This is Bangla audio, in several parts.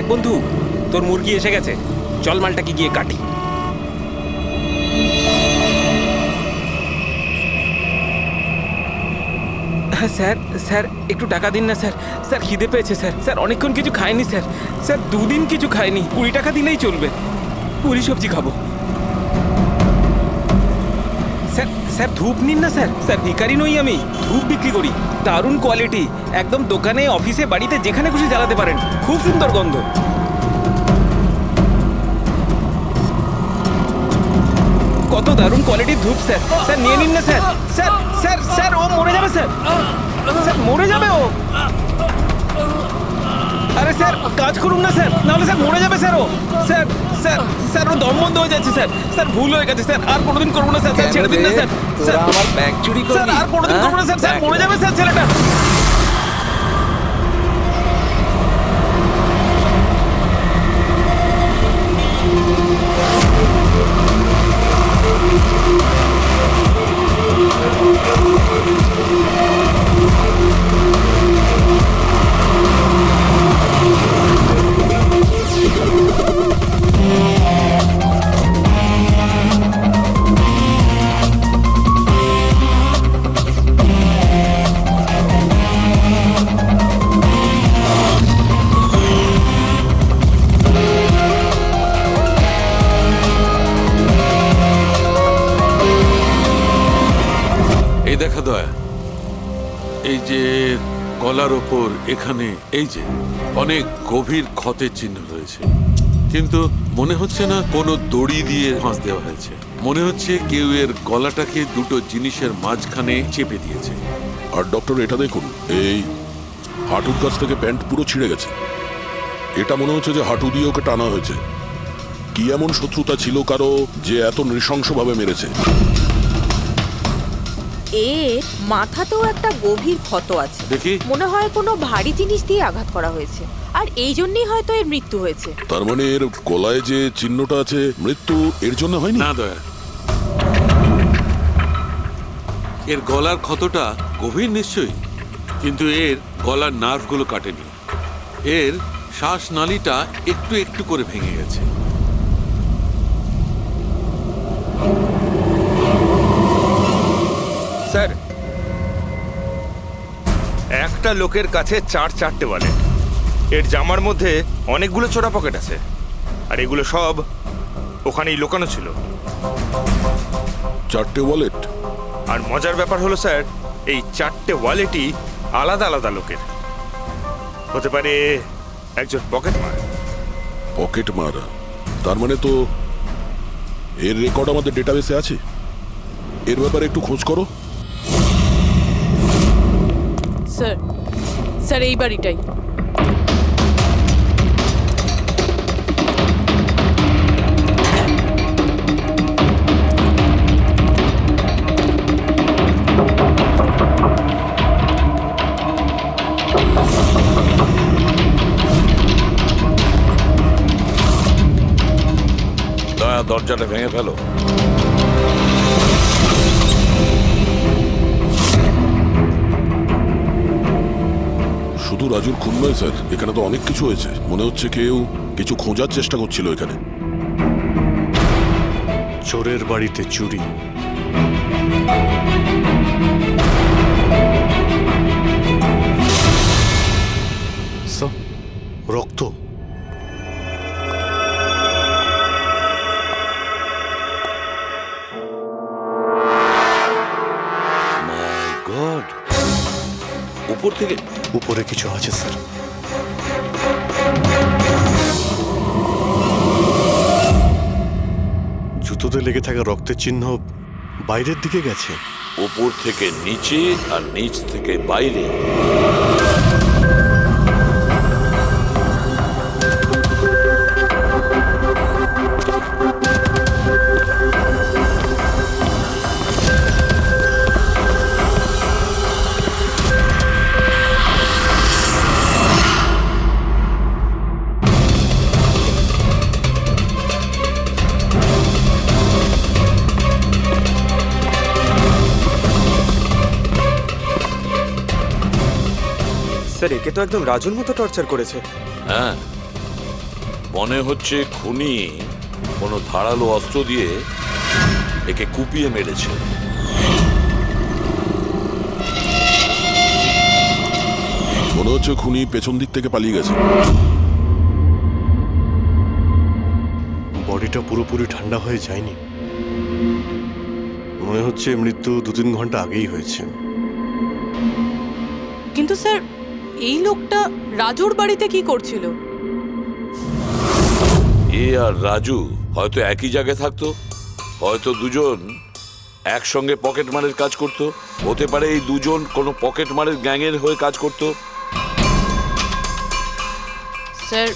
দেখ বন্ধু, তোর মুরগি এসে গেছে, চল মালটাকে গিয়ে কাটি। হ্যাঁ স্যার, স্যার একটু টাকা দিন না স্যার, স্যার খিদে পেয়েছে স্যার, স্যার অনেকক্ষণ কিছু খাইনি স্যার, স্যার 2 দিন কিছু খাইনি, 20 টাকা দিলেই চলবে, পুরি সবজি খাবো। স্যার, স্যার ধূপ নিন না স্যার, স্যার ভিখারি নই আমি, ধূপ বিক্রি করি, দারুণ কোয়ালিটি, একদম দোকানে অফিসে বাড়িতে যেখানে খুশি জ্বালাতে পারেন, খুব সুন্দর গন্ধ। কত দারুণ কোয়ালিটির ধূপ স্যার, স্যার নিয়ে নিন না স্যার, স্যার স্যার স্যার ও মরে যাবে স্যার, স্যার মরে যাবে ও। আরে স্যার কাজ করুন না স্যার, নাহলে স্যার মরে যাবে স্যার ও। স্যার স্যার স্যার ও দম বন্ধ হয়ে যাচ্ছে স্যার, স্যার ভুল হয়ে গেছে স্যার, আর কোনোদিন করবো না স্যার, স্যার ছেড়ে দিন না স্যার, স্যার আমার ব্যাগ চুরি করবি? স্যার আর কোনোদিন করবো না স্যার, স্যার মরে যাবে স্যার ছেলেটা। এই দেখা দয়া, এই যে গলার ওপর এখানে এই যে অনেক গভীর ক্ষতের চিহ্ন রয়েছে, কিন্তু মনে হচ্ছে না কোনো দড়ি দিয়ে ফাঁস দেওয়া হয়েছে, মনে হচ্ছে কেউ এর গলাটাকে দুটো জিনিসের মাঝখানে চেপে দিয়েছে। আর ডক্টর এটা দেখুন, এই হাঁটুর কাছ থেকে প্যান্ট পুরো ছিঁড়ে গেছে, এটা মনে হচ্ছে যে হাঁটু দিয়ে ওকে টানা হয়েছে। কি এমন শত্রুতা ছিল কারো যে এত নৃশংসভাবে মেরেছে? এর মাথাতেও একটা গভীর ক্ষত আছে, দেখি। মনে হয় কোনো ভারী জিনিস দিয়ে আঘাত করা হয়েছে, আর এই জন্যই হয়তো এর মৃত্যু হয়েছে। তার মানে এর গলায় যে চিহ্নটা আছে, মৃত্যু এর জন্য হয়নি? না দয়া, এর গলার ক্ষতটা গভীর নিশ্চয়ই, কিন্তু এর গলার নার্ভগুলো কাটেনি, এর শ্বাসনালীটা একটু একটু করে ভেঙে গেছে। স্যার, একটা লোকের কাছে 4 ওয়ালেট, এর জামার মধ্যে অনেকগুলো চোরা পকেট আছে, আর এগুলো সব ওখানেই লুকানো ছিল। 4টে ওয়ালেট? আর মজার ব্যাপার হলো স্যার, এই 4টে ওয়ালেটই আলাদা আলাদা লোকের, হতে পারে একজন পকেট মার। পকেট মারা? তার মানে তো এর রেকর্ড আমাদের ডেটাবেসে আছে, এর ব্যাপারে একটু খোঁজ করো। স্যার, স্যার এই বাড়িটাই। দয়া, দরজাটা ভেঙে ফেলো। শুধু রাজুর খুন নয় স্যার, এখানে তো অনেক কিছু হয়েছে, মনে হচ্ছে কেউ কিছু খোঁজার চেষ্টা করছিল এখানে। চোরের বাড়িতে চুরি, রক্ত। মাই গড, উপর থেকে? উপরে কিছু আছে স্যার। জুতোতে লেগে থাকা রক্তের চিহ্ন বাইরের দিকে গেছে। উপর থেকে নিচে আর নিচ থেকে বাইরে। স্যার, একে তো একদম রাজুর মতো টর্চার করেছে। হ্যাঁ, মনে হচ্ছে খুনি কোনো ধারালো অস্ত্র দিয়ে একে কুপিয়ে মেরেছে। মনে হচ্ছে খুনি পেছন দিক থেকে পালিয়ে গেছে। বডিটা পুরোপুরি ঠান্ডা হয়ে যায়নি। মনে হচ্ছে মৃত্যু 2-3 ঘন্টা আগেই হয়েছে। কিন্তু স্যার, এই লোকটা রাজুর বাড়িতে কি করছিল? এ আর রাজু হয়তো একই জায়গায় থাকতো, হয়তো দুজন একসঙ্গে পকেট মারের কাজ করত, হতে পারে এই দুজন কোনো পকেট মারের গ্যাংয়ের হয়ে কাজ করত। স্যার,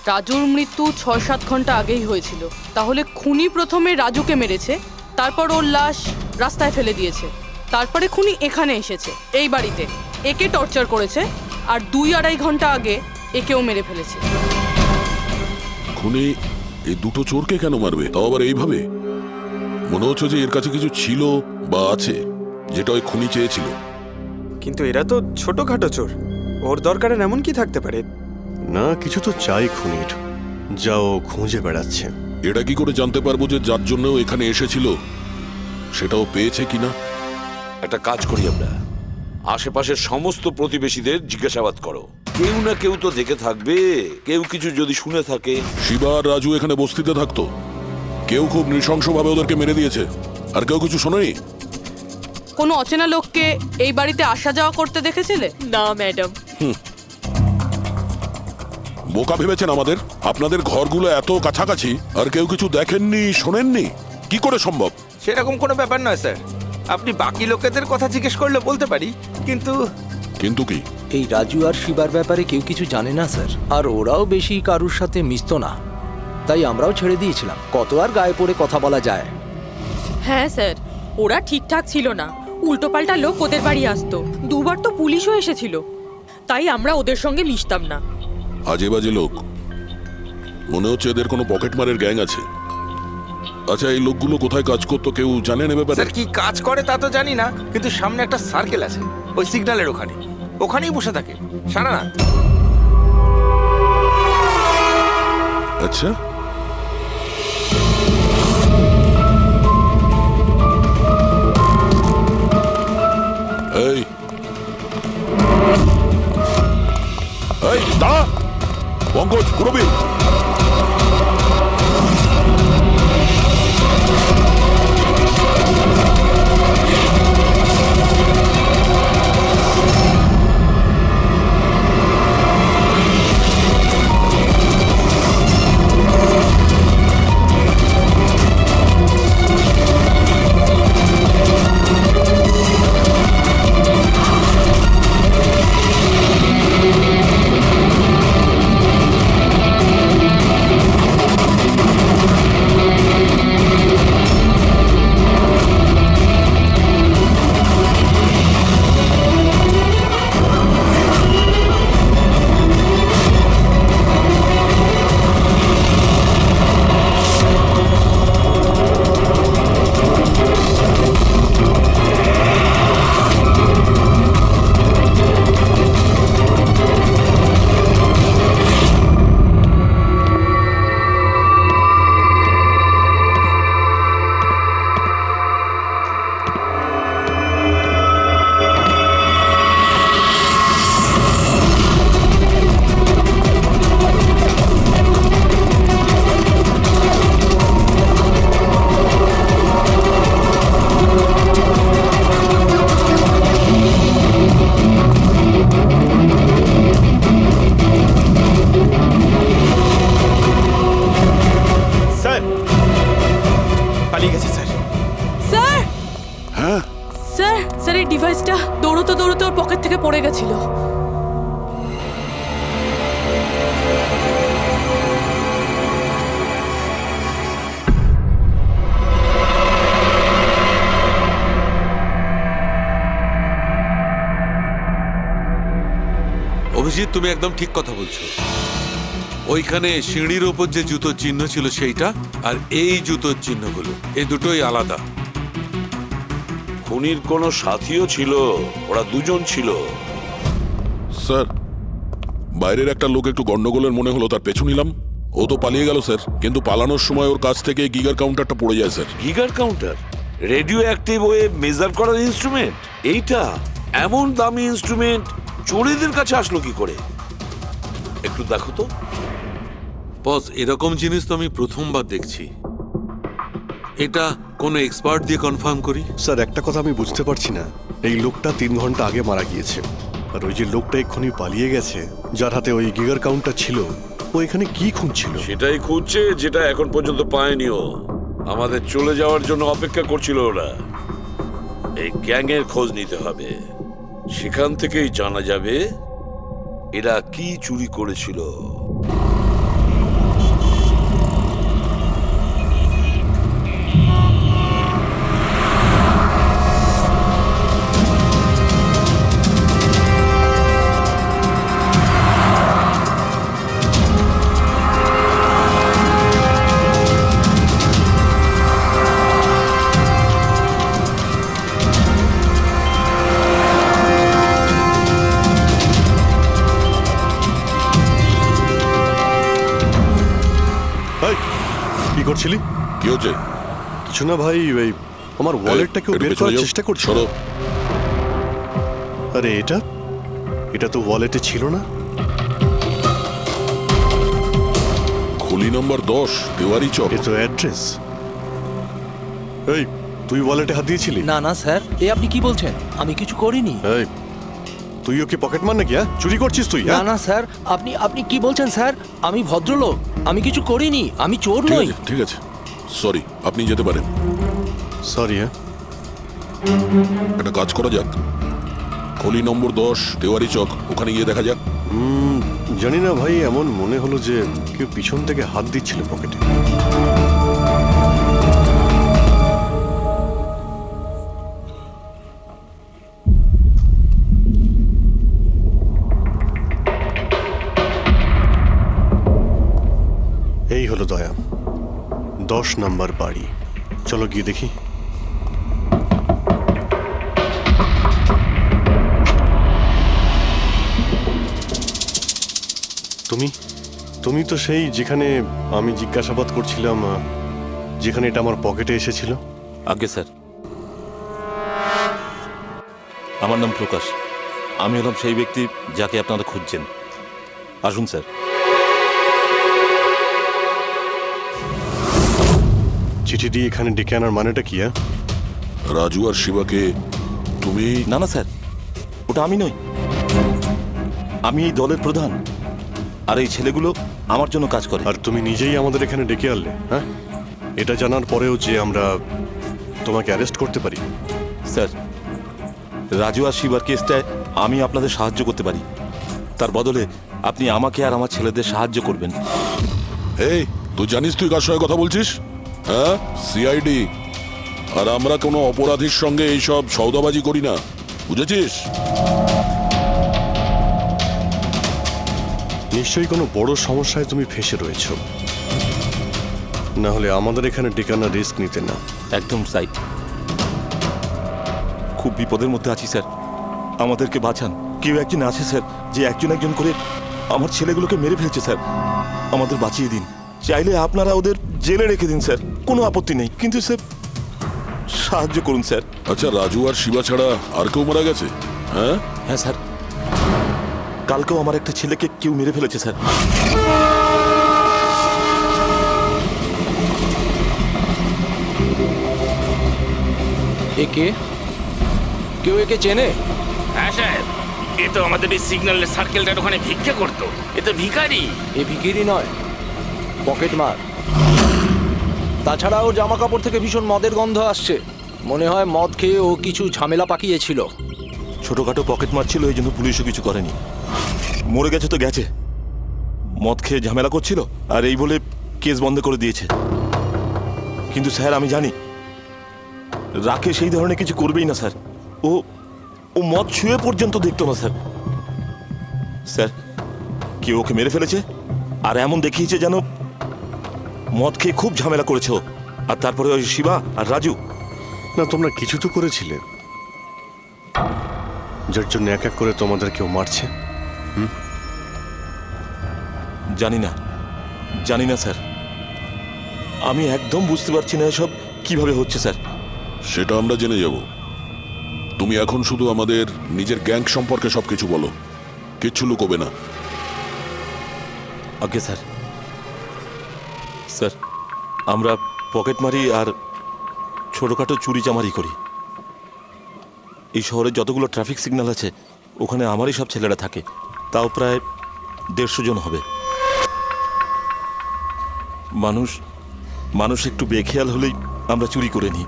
রাজুর মৃত্যু 6-7 ঘন্টা আগেই হয়েছিল। তাহলে খুনি প্রথমে রাজুকে মেরেছে, তারপর ওর লাশ রাস্তায় ফেলে দিয়েছে, তারপরে খুনি এখানে এসেছে এই বাড়িতে, একে টর্চার করেছে, আর 2-2.5 ঘন্টা আগে একেও মেরে ফেলেছে। খুনি এই দুটো চোরকে কেন মারবে, তাও আবার এইভাবে? মনে হচ্ছে যে এর কাছে কিছু ছিল বা আছে, যেটা ওই খুনি চেয়েছিল। কিন্তু এরা তো ছোটখাটো চোর, ওর দরকারে এমন কি থাকতে পারে? না, কিছু তো চাই খুনির, যা ও খুঁজে বেড়াচ্ছে। এটা কি করে জানতে পারবো যে যার জন্য ও এখানে এসেছিল সেটাও পেয়েছে কিনা? একটা কাজ করি আমরা, আশেপাশের সমস্ত প্রতিবেশীদের জিজ্ঞাসাবাদ করো, কেউ না কেউ তো দেখে থাকবে, কেউ কিছু যদি শুনে থাকে। শিবা আর রাজু এখানে বস্তিতে থাকতো, কেউ খুব নৃশংসভাবে ওদেরকে মেরে দিয়েছে, আর কেউ কিছু শোনেনি। কোনো অচেনা লোককে এই বাড়িতে আসা যাওয়া করতে দেখেছিলে? না ম্যাডাম। বোকা ভেবেছেন আমাদের? আপনাদের ঘরগুলো এত কাছাকাছি আর কেউ কিছু দেখেননি, শোনেননি, কি করে সম্ভব? সেরকম কোনো ব্যাপার নয় স্যার, আপনি বাকি লোকেদের কথা জিজ্ঞেস করলে বলতে পারি, কিন্তু কিন্তু কি? এই রাজু আর শিবার ব্যাপারে কেউ কিছু জানে না স্যার, আর ওরাও বেশি কারুর সাথে মিশতো না, তাই আমরাও ছেড়ে দিয়েছিলাম। কত আর গায়ে পড়ে কথা বলা যায়? হ্যাঁ স্যার, ওরা ঠিকঠাক ছিল না, উল্টোপাল্টা লোক ওদের বাড়ি আসতো, 2বার তো পুলিশও এসেছিল, তাই আমরা ওদের সঙ্গে মিশতাম না। আজে বাজে লোক, মনে হচ্ছে এদের কোনো পকেট মারের গ্যাং আছে। আচ্ছা, এই লোকগুলো কোথায় কাজ করতো কেউ জানেন এ ব্যাপারে? স্যার কি কাজ করে তা তো জানি না, কিন্তু সামনে একটা সার্কেল আছে, ওই সিগন্যালের ওখানেই বসে থাকে সারা রাত। আচ্ছা, এই এই দাঁড়া, পঙ্কজ, কুরবি, স্যার, এই ডিভাইসটা দৌড়তে দৌড়তে ওর পকেট থেকে পড়ে গেছিল। অভিজিৎ, তুমি একদম ঠিক কথা বলছো। ওইখানে সিঁড়ির ওপর যে জুতোর চিহ্ন ছিল সেইটা, আর এই জুতোর চিহ্নগুলো, এই দুটোই আলাদা। খুনির কোনো সাথীও ছিল, ওরা দুজন ছিল। স্যার, বাইরের একটা লোক একটু গন্ডগোলের মনে হলো, তার পেছু নিলাম, ও তো পালিয়ে গেল স্যার, কিন্তু পালানোর সময় ওর কাছ থেকে গিগার কাউন্টারটা পড়ে যায় sir. Geiger counter, radioactive wave measure করার ইনস্ট্রুমেন্ট, এইটা এমন দামি ইনস্ট্রুমেন্ট চোরেদের কাছে আসলো কি করে? একটু দেখো তো। বস, এরকম জিনিস তো আমি প্রথমবার দেখছি। এটা কোনো এক্সপার্ট দিয়ে কনফার্ম করি। স্যার একটা কথা আমি বুঝতে পারছি না, এই লোকটা 3 ঘন্টা আগে মারা গিয়েছে, আর ওই যে লোকটা এক্ষুনি পালিয়ে গেছে যার হাতে ওই গিগার কাউন্টার ছিল, ও এখানে কি খুঁজছিল? সেটাই খুঁজছে যেটা এখন পর্যন্ত পায়নি ও। আমাদের চলে যাওয়ার জন্য অপেক্ষা করছিল ওরা। এই গ্যাংয়ের খোঁজ নিতে হবে, সেখান থেকেই জানা যাবে এরা কি চুরি করেছিল। এই, কি করছিলি? কি হচ্ছে? কিছু না ভাই, ওই আমার ওয়ালেটটাকে একটু বের পেছনে করার যাও। চেষ্টা করছিল। সরো। আরে এটা এটা তো ওয়ালেটে ছিল না। খুলি নম্বর 10, তেওয়ারি চক। এ তো অ্যাড্রেস। এই, তুই ওয়ালেটে হাত দিয়েছিলি? না না স্যার, এ আপনি কি বলছেন? আমি কিছু করিনি। এই, তুই ওকে পকেট মার নাকি? চুরি করছিস তুই? না না স্যার, আপনি আপনি কি বলছেন স্যার? আমি ভদ্রলোক, আমি কিছু করিনি, আমি চোর ঠিক নই। আছে, ঠিক আছে, সরি, আপনি যেতে পারেন। সরি। হ্যাঁ, একটা কাজ করা যাক, খলি নম্বর 10, তেওয়ারি চক, ওখানে গিয়ে দেখা যাক। জানি না ভাই, এমন মনে হলো যে কেউ পিছন থেকে হাত দিচ্ছিল পকেটে। এই হলো দয়া, 10 নাম্বার বাড়ি। চলো গিয়ে দেখি। তুমি তো সেই যেখানে আমি জিজ্ঞাসাবাদ করছিলাম, যেখানে এটা আমার পকেটে এসেছিল। আগে স্যার, আমার নাম প্রকাশ। আমি হলাম সেই ব্যক্তি যাকে আপনারা খুঁজছেন। আসুন স্যার। চিঠি দিয়ে এখানে ডেকে আনার মানেটা কি? রাজু আর শিবাকে তুমি? না না স্যার, ওটা আমি নই। আমি এই দলের প্রধান, আর এই ছেলেগুলো আমার জন্য কাজ করে। আর তুমি নিজেই আমাদের এখানে ডেকে আনলে? হ্যাঁ, এটা জানার পরেও যে আমরা তোমাকে অ্যারেস্ট করতে পারি? স্যার, রাজু আর শিবার কেসটায় আমি আপনাদের সাহায্য করতে পারি। তার বদলে আপনি আমাকে আর আমার ছেলেদের সাহায্য করবেন। এই, তুই জানিস তুই কার সঙ্গে কথা বলছিস? হ্যাঁ, সিআইডি। আর আমরা কোনো অপরাধীর সঙ্গে এইসব সৌদাবাজি করি না, বুঝেছিস? নিশ্চয়ই কোনো বড় সমস্যায় তুমি ফেঁসে রয়েছ, না হলে আমাদের এখানে ডেকে আনার রিস্ক নিতে না। একদম তাই। খুব বিপদের মধ্যে আছি স্যার, আমাদেরকে বাঁচান। কেউ একজন আছে স্যার, যে একজন একজন করে আমার ছেলেগুলোকে মেরে ফেলছে স্যার। আমাদের বাঁচিয়ে দিন। চাইলে আপনারা ওদের জেলে রেখে দিন স্যার, কোনো আপত্তি নেই, কিন্তু স্যার সাহায্য করুন স্যার। আচ্ছা, রাজু আর শিবা ছাড়া আর কেউ মারা গেছে? হ্যাঁ হ্যাঁ স্যার, কালকেও আমার একটা ছেলেকে কেউ মেরে ফেলেছে স্যার। একে কেউ একে চেনে? হ্যাঁ সাহেব, এ তো আমাদের এই সিগন্যালের সার্কেলটার ওখানে ভিক্ষা করতো। এ তো ভিখারি। এ ভিখিরি নয়, পকেট মার। তাছাড়া ওর জামা কাপড় থেকে ভীষণ মদের গন্ধ আসছে। মনে হয় মদ খেয়ে ও কিছু ঝামেলা পাকিয়েছিল। ছোটখাটো পকেট মারছিল, এই জন্য পুলিশও কিছু করেনি। মরে গেছে তো গেছে, মদ খেয়ে ঝামেলা করছিল আর এই বলে কেস বন্ধ করে দিয়েছে। কিন্তু স্যার আমি জানি রাকেশ এই ধরনের কিছু করবেই না স্যার। ও ও মদ ছুঁয়ে পর্যন্ত দেখতো না স্যার। স্যার, কেউ ওকে মেরে ফেলেছে আর এমন দেখিয়েছে যেন মদ খেয়ে খুব ঝামেলা করেছে ও। আর তারপরে ওই শিবা আর রাজু। না, তোমরা কিছু তো করেছিলে, যার জন্য এক এক করে তোমাদের কেউ মারছে। জানি না, জানি না স্যার, আমি একদম বুঝতে পারছি না এসব কিভাবে হচ্ছে স্যার। সেটা আমরা জেনে যাব। তুমি এখন শুধু আমাদের নিজের গ্যাং সম্পর্কে সবকিছু বলো, কিচ্ছু লুকোবে না। Okay sir. স্যার, আমরা পকেট মারি আর ছোটোখাটো চুরি চামারি করি। এই শহরে যতগুলো ট্রাফিক সিগন্যাল আছে ওখানে আমারই সব ছেলেরা থাকে, তাও প্রায় 150 জন হবে। মানুষ একটু বেখেয়াল হলেই আমরা চুরি করে নিই,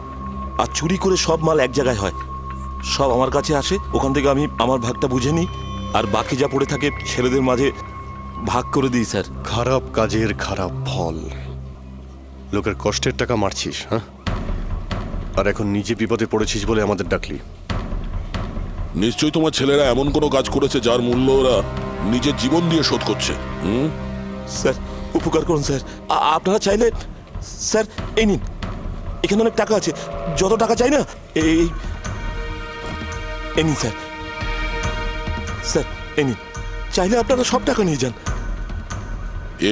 আর চুরি করে সব মাল এক জায়গায় হয়, সব আমার কাছে আসে, ওখান থেকে আমি আমার ভাগটা বুঝে নিই, আর বাকি যা পড়ে থাকে ছেলেদের মাঝে ভাগ করে দিই স্যার। খারাপ কাজের খারাপ ফল। লোকের কষ্টের টাকা মারছিস, হ্যাঁ? আর এখন নিজে বিপদে পড়েছিস বলে আমাদের ডাকলি। নিশ্চয়ই তোমার ছেলেরা এমন কোনো কাজ করেছে যার মূল্য ওরা নিজের জীবন দিয়ে শোধ করছে। স্যার, উপকার করুন স্যার। আপনারা চাইলে স্যার এই নিন, এখানে অনেক টাকা আছে, যত টাকা চাই না এই নিন স্যার। স্যার এই নিন, চাইলে আপনারা সব টাকা নিয়ে যান।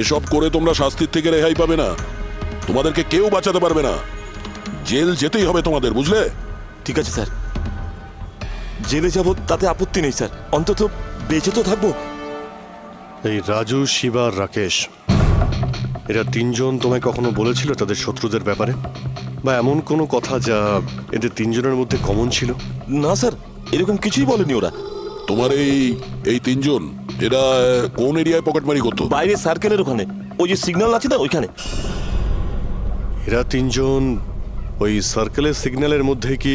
এসব করে তোমরা শাস্তির থেকে রেহাই পাবে না, তোমাদেরকে কেউ বাঁচাতে পারবে না। জেল যেতেই হবে তোমাদের, বুঝলে? ঠিক আছে স্যার, জেলে যাব তাতে আপত্তি নেই স্যার, অন্তত বেঁচে তো থাকবো। এই রাজু, শিবা আর রাকেশ, এরা তিনজন তোমায় কখনো বলেছিল তাদের শত্রুদের ব্যাপারে, বা এমন কোনো কথা যা এদের তিনজনের মধ্যে কমন ছিল? না স্যার, এরকম কিছুই বলেনি ওরা। তোমার এই তিনজন এরা কোন এরিয়ায় পকেটমারি করতো? বাইরে সার্কেলের ওখানে, ওই যে সিগন্যাল আছে না ওইখানে। এরা তিনজন ওই সার্কেলের সিগন্যালের মধ্যে কি,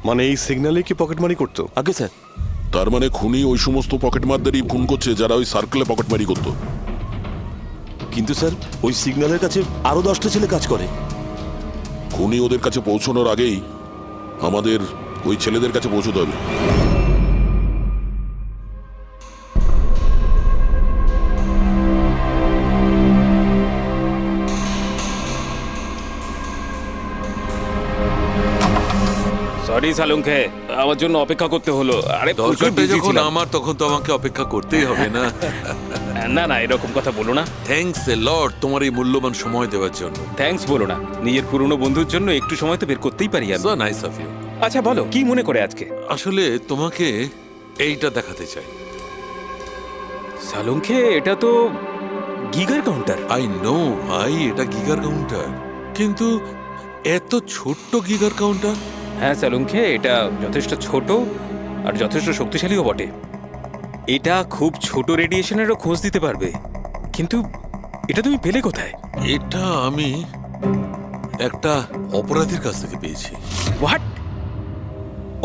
মানে এই সিগন্যালে কি পকেটমারি করতো? আগে স্যার। তার মানে খুনি ওই সমস্ত পকেটমারদেরই খুন করছে যারা ওই সার্কেলে পকেটমারি করতো। কিন্তু স্যার ওই সিগন্যালের কাছে আরো 10টা ছেলে কাজ করে। খুনি ওদের কাছে পৌঁছানোর আগেই আমাদের ওই ছেলেদের কাছে পৌঁছতে হবে। সরি সালুঙ্কে, আমার জন্য অপেক্ষা করতে হলো। আরে প্রচুর দরকারটা busy যখন ছিলাম। আমার, তখন তো আমাকে অপেক্ষা করতেই হবে না? না না, এরকম কথা বলো না। থ্যাঙ্কস এ লট তোমার এই মূল্যবান সময় দেওয়ার জন্য। থ্যাঙ্কস বলো না, নিজের পুরনো বন্ধুর জন্য একটু সময় তো বের করতেই পারি আমি। So nice of you. আচ্ছা বলো, কি মনে করে আজকে? আসলে তোমাকে এইটা দেখাতে চাই। সালুঙ্কে, এটা তো গিগার কাউন্টার। আই নো ভাই, এটা গিগার কাউন্টার, কিন্তু এত ছোট্ট গিগার কাউন্টার। হ্যাঁ সালুঙ্কে, এটা যথেষ্ট ছোট আর যথেষ্ট শক্তিশালীও বটে। এটা খুব ছোট রেডিয়েশনেরও খোঁজ দিতে পারবে, কিন্তু এটা তুমি পেলে কোথায়? এটা আমি একটা অপরাধীর কাছ থেকে পেয়েছি। হোয়াট?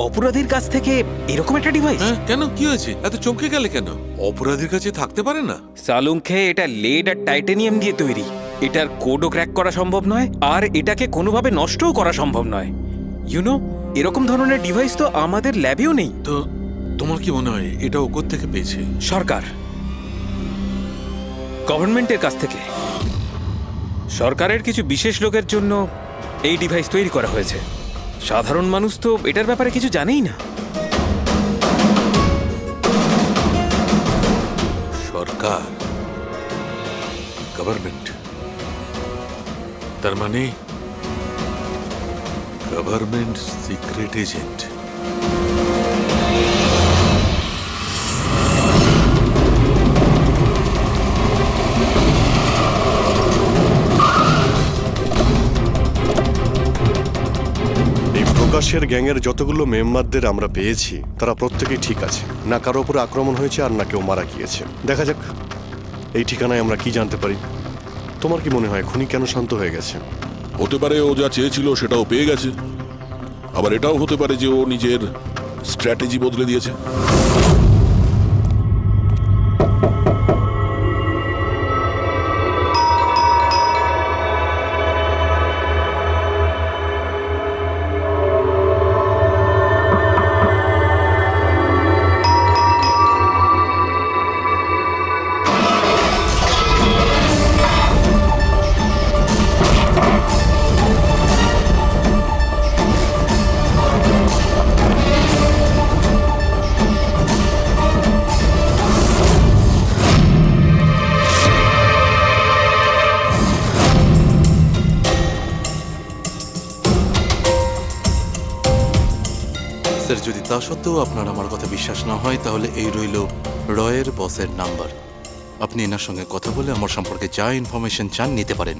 অপরাধীর কাছ থেকে এরকম একটা ডিভাইস? হ্যাঁ, কেন, কি হয়েছে? এত চমকে গেলে কেন? অপরাধীর কাছে থাকতে পারে না? সালুঙ্কে, এটা লেড আর টাইটানিয়াম দিয়ে তৈরি। এটার কোডও ক্র্যাক করা সম্ভব নয়, আর এটাকে কোনোভাবে নষ্টও করা সম্ভব নয়। ইউনো, এরকম ধরনের ডিভাইস তো আমাদের ল্যাবেও নেই। তো তোমার কি মনে হয় এটা ও কোত্থেকে পেয়েছে? সরকার, গভর্নমেন্টের কাছ থেকে। সরকারের কিছু বিশেষ লোকের জন্য এই ডিভাইস তৈরি করা হয়েছে। সাধারণ মানুষ তো এটার ব্যাপারে কিছু জানেই না। সরকার, গভর্নমেন্ট, তার মানে গভর্নমেন্ট সিক্রেট এজেন্ট। প্রকাশের গ্যাংয়ের যতগুলো মেম্বারদের আমরা পেয়েছি তারা প্রত্যেকেই ঠিক আছে, না কারো উপরে আক্রমণ হয়েছে আর না কেউ মারা গিয়েছে। দেখা যাক এই ঠিকানায় আমরা কি জানতে পারি। তোমার কি মনে হয় খুনি কেন শান্ত হয়ে গেছে? হতে পারে ও যা চেয়েছিল সেটাও পেয়ে গেছে, আবার এটাও হতে পারে যে ও নিজের স্ট্র্যাটেজি বদলে দিয়েছে। স্যার যদি তা সত্ত্বেও আপনার আমার কথা বিশ্বাস না হয় তাহলে এই রইল রয়ের বসের নাম্বার। আপনি এনার সঙ্গে কথা বলে আমার সম্পর্কে যা ইনফরমেশন চান নিতে পারেন।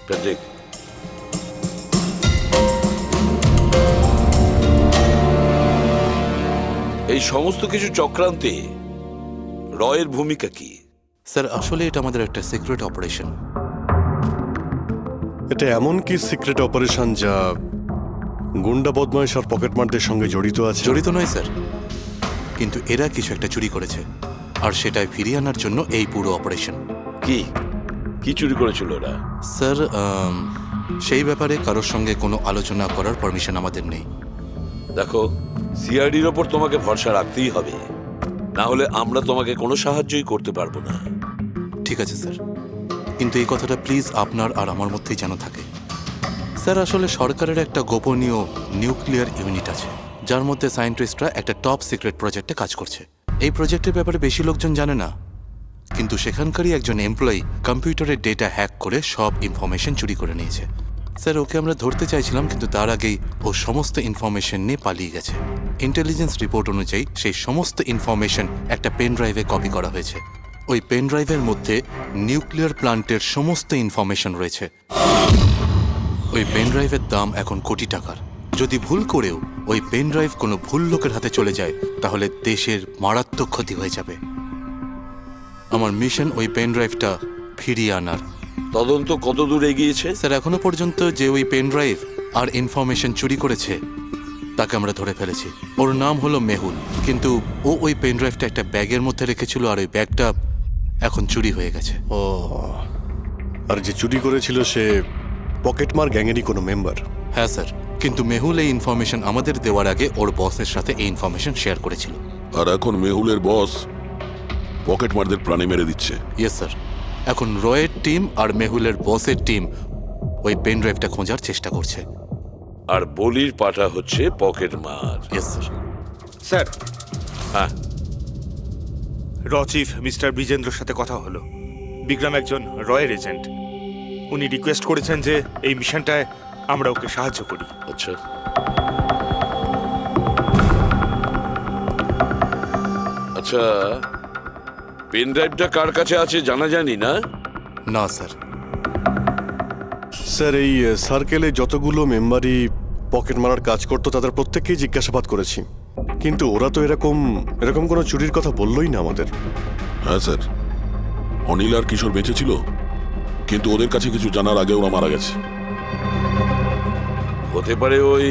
প্যাট্রিক, এই সমস্ত কিছু চক্রান্তে রয়ের ভূমিকা কি? স্যার আসলে এটা আমাদের একটা সিক্রেট অপারেশন। এটা এমন কি সিক্রেট অপারেশন যা গুন্ডা বদমাইশ আর পকেটমারদের সঙ্গে জড়িত আছে? জড়িত নয় স্যার, কিন্তু এরা কিছু একটা চুরি করেছে আর সেটাই ফিরিয়ে আনার জন্য এই পুরো অপারেশন। কি কি চুরি করেছিল ওরা? স্যার সেই ব্যাপারে কারোর সঙ্গে কোনো আলোচনা করার পারমিশন আমাদের নেই। দেখো, সিআইডির ওপর তোমাকে ভরসা রাখতেই হবে, না হলে আমরা তোমাকে কোনো সাহায্যই করতে পারবো না। ঠিক আছে স্যার, কিন্তু এই কথাটা প্লিজ আপনার আর আমার মধ্যেই যেন থাকে। স্যার আসলে সরকারের একটা গোপনীয় নিউক্লিয়ার ইউনিট আছে যার মধ্যে সায়েন্টিস্টরা একটা টপ সিক্রেট প্রজেক্টে কাজ করছে। এই প্রজেক্টের ব্যাপারে বেশি লোকজন জানে না, কিন্তু সেখানকারই একজন এমপ্লয়ি কম্পিউটারের ডেটা হ্যাক করে সব ইনফরমেশন চুরি করে নিয়েছে। স্যার ওকে আমরা ধরতে চাইছিলাম, কিন্তু তার আগেই ও সমস্ত ইনফরমেশন নিয়ে পালিয়ে গেছে। ইন্টেলিজেন্স রিপোর্ট অনুযায়ী সেই সমস্ত ইনফরমেশন একটা পেন ড্রাইভে কপি করা হয়েছে। ওই পেন ড্রাইভের মধ্যে নিউক্লিয়ার প্ল্যান্টের সমস্ত ইনফরমেশন রয়েছে। ওই পেন ড্রাইভের দাম এখন কোটি টাকার। যদি ভুল করেও ওই পেন ড্রাইভ কোনো ভুল লোকের হাতে চলে যায় তাহলে দেশের মারাত্মক ক্ষতি হয়ে যাবে। আমার মিশন ওই পেন ড্রাইভটা ফিরিয়ে আনার। তদন্ত কত দূর এগিয়েছে? স্যার এখনো পর্যন্ত যে ওই পেন ড্রাইভ আর ইনফরমেশন চুরি করেছে তাকে আমরা ধরে ফেলেছি। ওর নাম হলো মেহুল, কিন্তু ও ওই পেন ড্রাইভটা একটা ব্যাগের মধ্যে রেখেছিল আর ওই ব্যাগটা এখন চুরি হয়ে গেছে। ও, আর যে চুরি করেছিল সে পকেটমার গ্যাংয়েরই কোনো মেম্বার? হ্যাঁ স্যার, কিন্তু মেহুল এই ইনফরমেশন আমাদের দেওয়ার আগে ওর বসের সাথে এই ইনফরমেশন শেয়ার করেছিল। আর এখন মেহুলের বস পকেটমারদের প্রাণে মেরে দিচ্ছে। ইয়েস স্যার, এখন রয়ের টিম আর মেহুলের বসের টিম ওই পেন ড্রাইভটা খোঁজার চেষ্টা করছে। আর বলির পাটা হচ্ছে পকেটমার। Yes sir. স্যার, হ্যাঁ, র চিফ মিস্টার বিজেন্দ্রর সাথে কথা হলো। বিক্রম একজন রয়ের এজেন্ট। উনি রিকোয়েস্ট করেছেন যে এই মিশনটায় আমরা ওকে সাহায্য করি। আচ্ছা। আচ্ছা, পেন ড্রাইভটা কার কাছে আছে জানা জানি না? না স্যার। স্যার এই সার্কেলে যতগুলো মেম্বারই পকেট মারার কাজ করতো তাদের প্রত্যেককেই জিজ্ঞাসাবাদ করেছি, কিন্তু ওরা তো এরকম কোনো চুরির কথা বললোই না আমাদের। হ্যাঁ স্যার, অনিল আর কিশোর বেঁচে ছিল, কিন্তু ওদের কাছে কিছু জানার আগে ওরা মারা গেছে। হতে পারে ওই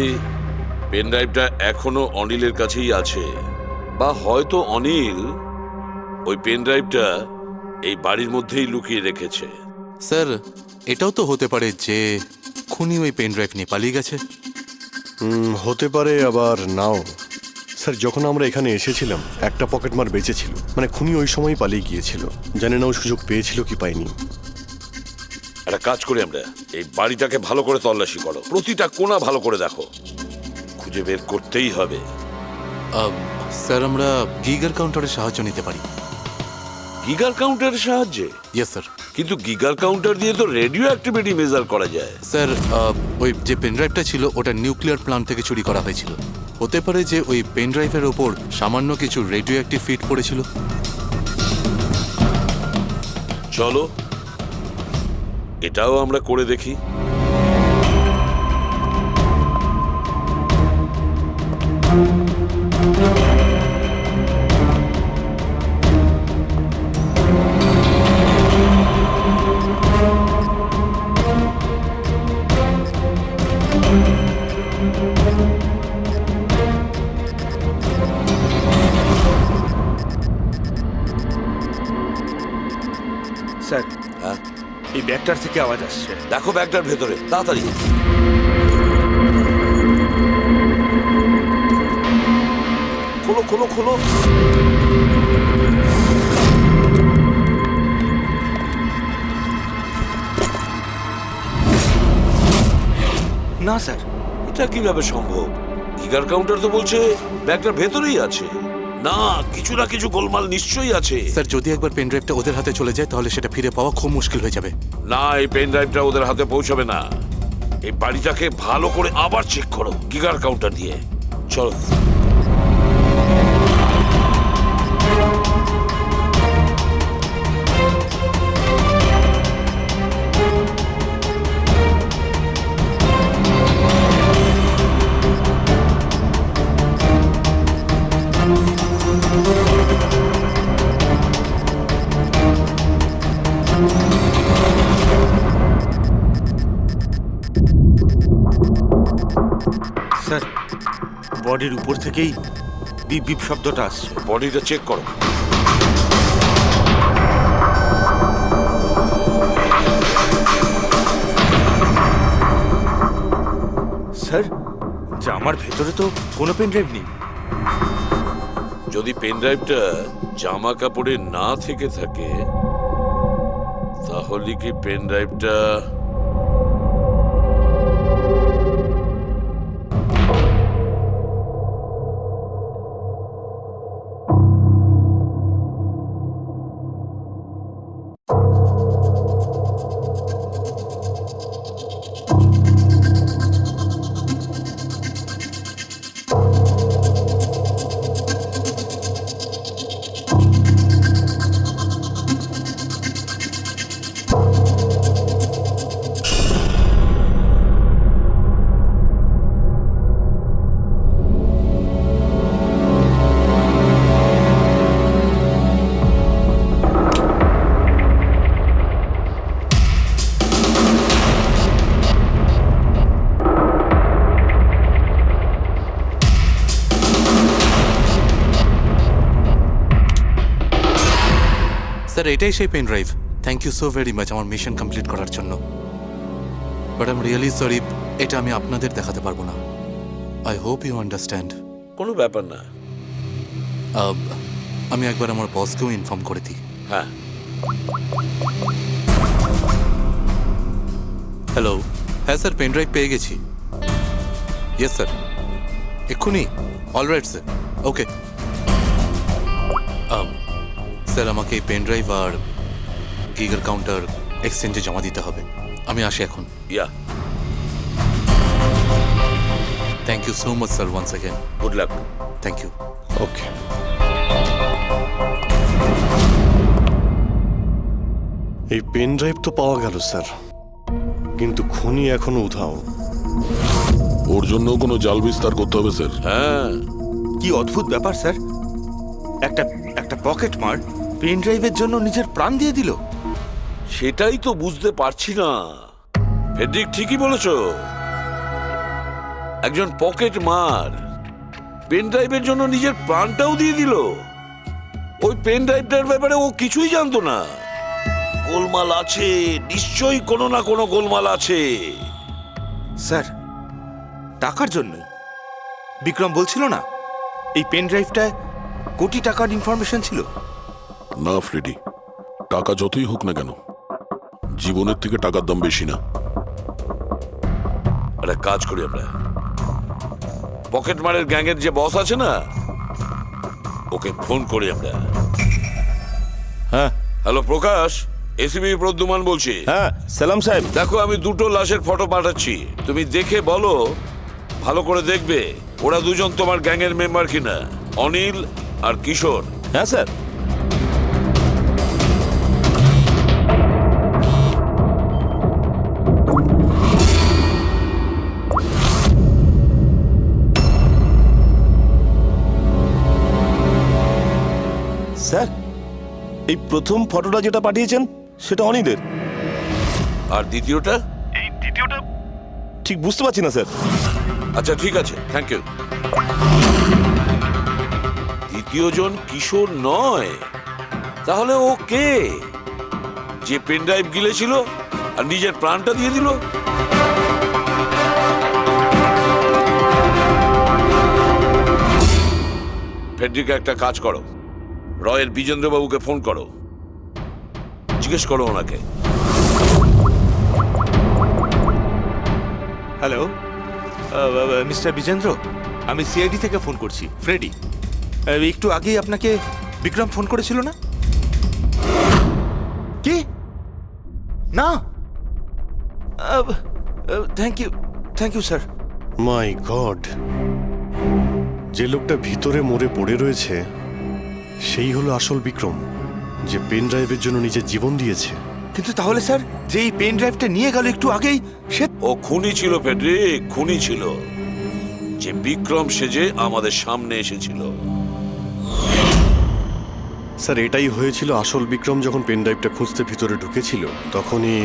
পেন ড্রাইভটা এখনো অনিলের কাছেই আছে, বা হয়তো অনিল ওই পেন ড্রাইভটা এই বাড়ির মধ্যেই লুকিয়ে রেখেছে। স্যার এটাও তো হতে পারে যে খুনি ওই পেন ড্রাইভ নিয়ে পালিয়ে গেছে। হতে পারে, আবার নাও। স্যার যখন আমরা এখানে এসেছিলাম একটা পকেটমার বেঁচে ছিল, মানে খুনি ওই সময় পালিয়ে গিয়েছিল। জানি না ও সুযোগ পেয়েছিল কি পায়নি। একটা কাজ করি আমরা, এই বাড়িটাকে ভালো করে তল্লাশি করো, প্রতিটা কোণা ভালো করে দেখো, খুঁজে বের করতেই হবে। স্যার আমরা গিগার কাউন্টারের সাহায্য নিতে পারি। গিগার কাউন্টারের সাহায্যে? Yes sir. কিন্তু গিগার কাউন্টার দিয়ে তো রেডিও অ্যাক্টিভিটি মেজার করা যায়। স্যার ওই যে পেন ড্রাইভটা ছিল ওটা নিউক্লিয়ার প্ল্যান্ট থেকে চুরি করা হয়েছিল। হতে পারে যে ওই পেন ড্রাইভের ওপর সামান্য কিছু রেডিও অ্যাক্টিভ ফিট পড়েছিল। চলো এটাও আমরা করে দেখি। স্যার, হ্যাঁ, এই ব্যাগটার থেকে আওয়াজ আসছে। দেখো ব্যাগটার ভেতরে, তাড়াতাড়ি। খোলো খোলো খোলো। না স্যার, এটা কিভাবে সম্ভব? গিগার কাউন্টার তো বলছে ব্যাগটার ভেতরেই আছে। না, কিছু না কিছু গোলমাল নিশ্চয়ই আছে। স্যার যদি একবার পেন ড্রাইভটা ওদের হাতে চলে যায় তাহলে সেটা ফিরে পাওয়া খুব মুশকিল হয়ে যাবে। না, এই পেন ড্রাইভটা ওদের হাতে পৌঁছবে না। এই বাড়িটাকে ভালো করে আবার চেক করো গিগার কাউন্টার দিয়ে। চলো। স্যার, বডির উপর থেকেই বিপ বিপ শব্দটা আসছে। বডিটা চেক করো। স্যার, জামার ভেতরে তো কোনো পেন ড্রাইভ নেই। যদি পেন ড্রাইভটা জামা কাপড়ে না থেকে থাকে তাহলে কি পেন ড্রাইভটা স্যার এটাই সেই pen drive. Thank you so very much আমার মিশন কমপ্লিট করার জন্য। But I am really sorry, এটা আমি আপনাদের দেখাতে পারবো না। I hope you understand. কোনো ব্যাপার না। আমি একবার আমার বসকেও ইনফর্ম করে দিই। হ্যাঁ, হ্যালো, হ্যাঁ স্যার, পেন ড্রাইভ পেয়ে গেছি। ইয়েস স্যার, এক্ষুনি। Alright sir, okay. স্যার আমাকে এই পেন ড্রাইভ আর গিগার কাউন্টার এক্সচেঞ্জে জমা দিতে হবে। আমি আসি এখন। Yeah, thank you so much sir, once again. Good luck. Thank you. Okay. এই পেন ড্রাইভ তো পাওয়া গেল স্যার, কিন্তু খুনি এখনো উধাও। ওর জন্য কোনো জাল বিস্তার করতে হবে স্যার। হ্যাঁ, কি অদ্ভুত ব্যাপার স্যার, একটা একটা পকেট মার পেন ড্রাইভের জন্য নিজের প্রাণ দিয়ে দিল। সেটাই তো বুঝতে পারছি না। ফেডরিক ঠিকই বলেছ, একজন পকেট মার পেন ড্রাইভের জন্য নিজের প্রাণটাও দিয়ে দিল। ওই পেন ড্রাইভটার ব্যাপারে ও কিছুই জানতো না। গোলমাল আছে, নিশ্চয়ই কোনো না কোনো গোলমাল আছে। স্যার, টাকার জন্যই বিক্রম বলছিল না এই পেন ড্রাইভটায় কোটি টাকার ইনফরমেশন ছিল। না ফ্রেডি, টাকা যতই হোক না কেন, জীবনের থেকে টাকার দাম বেশি না। একটা কাজ করি আমরা, পকেট মারের গ্যাংয়ের যে বস আছে না, ওকে ফোন করি আমরা। হ্যাঁ হ্যালো প্রকাশ, এসিবি প্রদ্যুমান বলছি। হ্যাঁ সালাম সাহেব। দেখো, আমি দুটো লাশের ফটো পাঠাচ্ছি, তুমি দেখে বলো, ভালো করে দেখবে ওরা দুজন তোমার গ্যাংয়ের মেম্বার কিনা, অনিল আর কিশোর। হ্যাঁ স্যার। স্যার, এই প্রথম ফটোটা যেটা পাঠিয়েছেন সেটা অনিলের। আর দ্বিতীয়টা? এই দ্বিতীয়টা ঠিক বুঝতে পারছি না স্যার। আচ্ছা ঠিক আছে, থ্যাংক ইউ। দ্বিতীয়জন কিশোর নয়, তাহলে ও কে? যে পেন ড্রাইভ গিলেছিল আর নিজের প্রাণটা দিয়ে দিল? ফেডরিকা, একটা কাজ করো, রয়ের বিজেন্দ্রবাবুকে ফোন করো, জিজ্ঞেস করো ওনাকে। হ্যালো মিস্টার বিজেন্দ্র, আমি সিআইডি থেকে ফোন করছি, ফ্রেডি। একটু আগেই আপনাকে বিক্রম ফোন করেছিল না? কি না? Thank you sir. My god, যে লোকটা ভিতরে মরে পড়ে রয়েছে সেই হলো আসল বিক্রম, যে পেন ড্রাইভের জন্য নিজের জীবন দিয়েছে। কিন্তু তাহলে স্যার, যে এই পেন ড্রাইভটা নিয়ে গেল একটু আগেই, সে ও খুনি ছিল ফেডরিক, খুনি ছিল, যে বিক্রম সেজে আমাদের সামনে এসেছিল। স্যার, এটাই হয়েছিল। আসল বিক্রম যখন পেন ড্রাইভটা খুঁজতে ভিতরে ঢুকেছিল, তখনই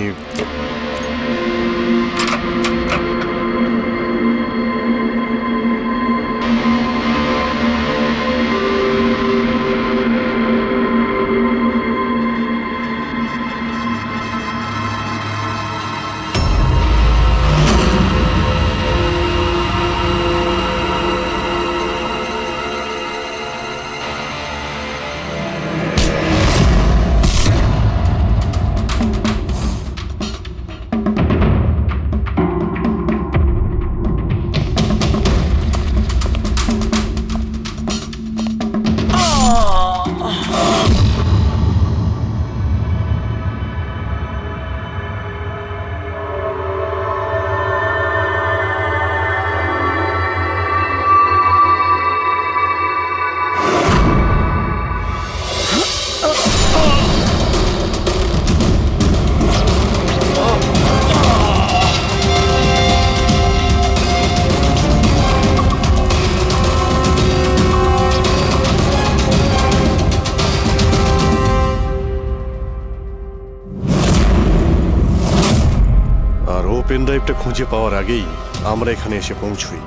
পেন ড্রাইভটা খুঁজে পাওয়ার আগেই আমরা এখানে এসে পৌঁছই,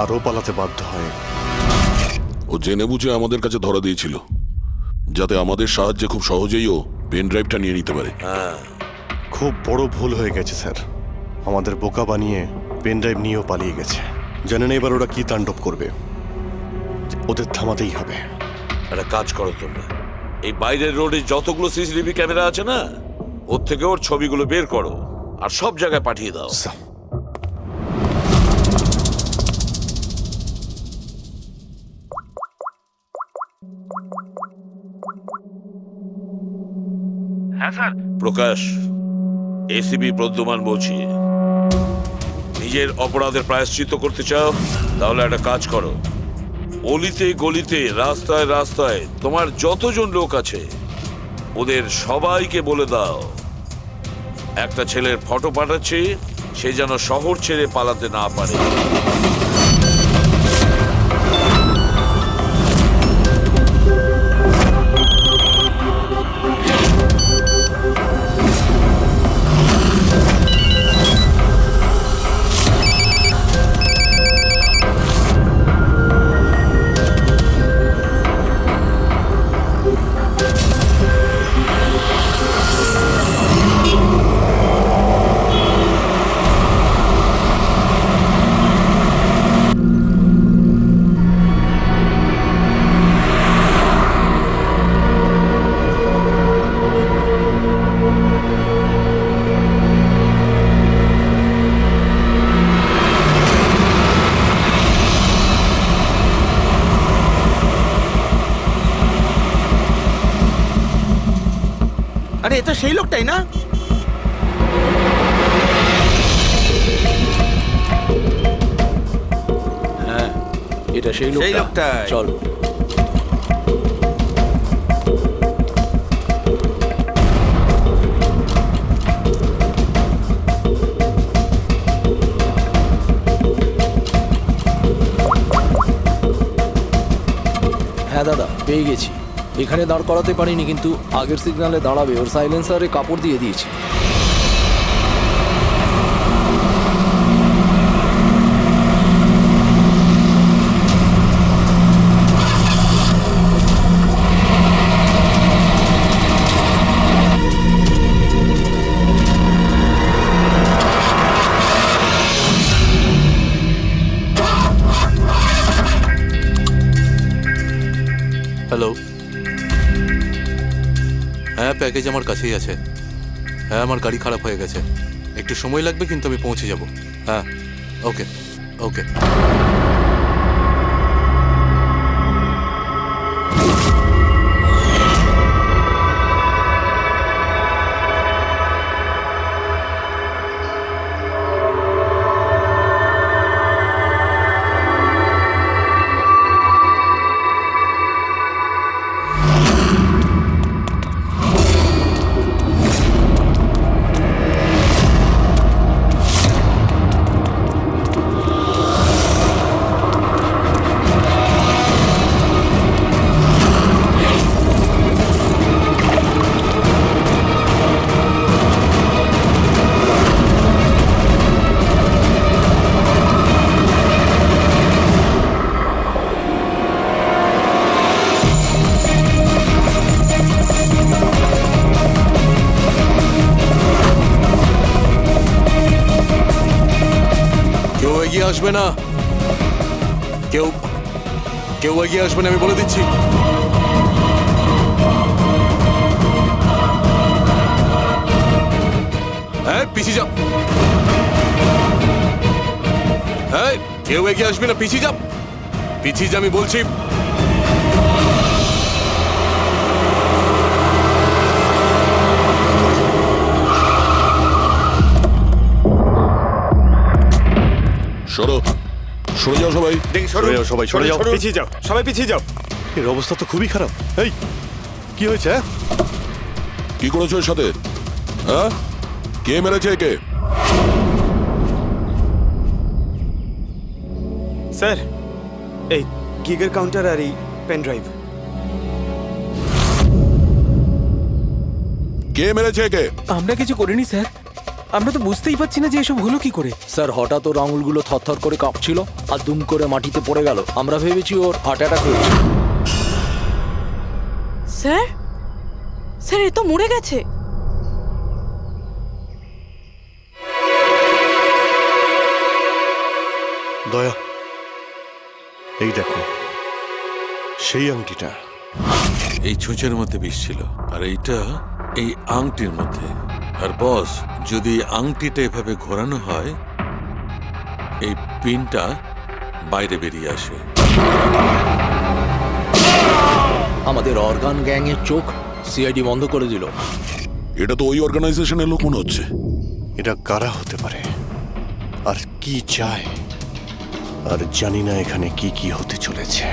আর ও পালাতে বাধ্য হয়। ও জেনে বুঝে আমাদের কাছে ধরা দিয়েছিল, যাতে আমাদের সাহায্যে খুব সহজেই ও পেন ড্রাইভটা নিয়ে নিতে পারে। খুব বড় ভুল হয়ে গেছে স্যার, আমাদের বোকা বানিয়ে পেন ড্রাইভ নিয়েও পালিয়ে গেছে। জানেন এবার ওরা কি তাণ্ডব করবে, ওদের থামাতেই হবে। একটা কাজ করো তোমরা, এই বাইরের রোডে যতগুলো সিসিটিভি ক্যামেরা আছে না, ওর থেকে ওর ছবিগুলো বের করো আর সব জায়গায় পাঠিয়ে দাও। হ্যাঁ স্যার। প্রকাশ, এসিবি প্রদ্যুমান বলছি। নিজের অপরাধের প্রায়শ্চিত্ত করতে চাও? তাহলে একটা কাজ করো, অলিতে গলিতে রাস্তায় রাস্তায় তোমার যতজন লোক আছে ওদের সবাইকে বলে দাও একটা ছেলের ফটো পাঠাচ্ছি, সে যেন শহর ছেড়ে পালাতে না পারে। আরে এ তো সেই লোকটাই না? হ্যাঁ, এটা সেই লোকটাই। চল। হ্যাঁ দাদা, পেয়ে গেছি। এখানে দাঁড় করাতে পারিনি, কিন্তু আগের সিগন্যালে দাঁড়াবে, ওর সাইলেন্সারে কাপড় দিয়ে দিয়েছি। হ্যালো, হ্যাঁ প্যাকেজ আমার কাছেই আছে। হ্যাঁ, আমার গাড়ি খারাপ হয়ে গেছে, একটু সময় লাগবে, কিন্তু আমি পৌঁছে যাব। হ্যাঁ, ওকে ওকে। আসবে না, কেউ কেউ এগিয়ে আসবে না, আমি বলে দিচ্ছি। হ্যাঁ, পিছিয়ে যাও। হ্যাঁ, কেউ এগিয়ে আসবে না, পিছিয়ে যাও, পিছিয়ে যা, আমি বলছি। সরো, সরে যাও সবাই। দেখি সরে যাও সবাই, সরে যাও। পিছিয়ে যাও, সবাই পিছিয়ে যাও। এর অবস্থা তো খুবই খারাপ। এই কি হয়েছে হ্যাঁ? কি করেছো এর সাথে? হ্যাঁ, কে মেরেছে একে? স্যার, এই গিগার কাউন্টার আর এই পেন ড্রাইভ। কে মেরেছে একে? আমরা কিছু করিনি স্যার, আমরা তো বুঝতেই পারছি না যে এসব হলো কি করে। স্যার, হঠাৎ ওর আঙুলগুলো থরথর করে কাঁপছিল আর দুম করে মাটিতে পড়ে গেল। আমরা ভেবেছি ওর হার্ট অ্যাটাক হয়েছে। স্যার, স্যার, এ তো মরে গেছে। দয়া, এই দেখো সেই আংটিটা। এই ছুঁচের মধ্যে বিষ ছিল, আর এইটা এই আংটির মধ্যে। আর বস, যদি আংটিটা এভাবে ঘোরানো হয়, এই পিনটা বাইরে বেরিয়ে আসে। আমাদের অর্গান গ্যাংয়ের চোখ সিআইডি বন্ধ করে দিল। এটা তো ওই অর্গানাইজেশনের লোক মনে হচ্ছে। এটা কারা হতে পারে আর কি চায়? আর জানি না এখানে কি কি হতে চলেছে।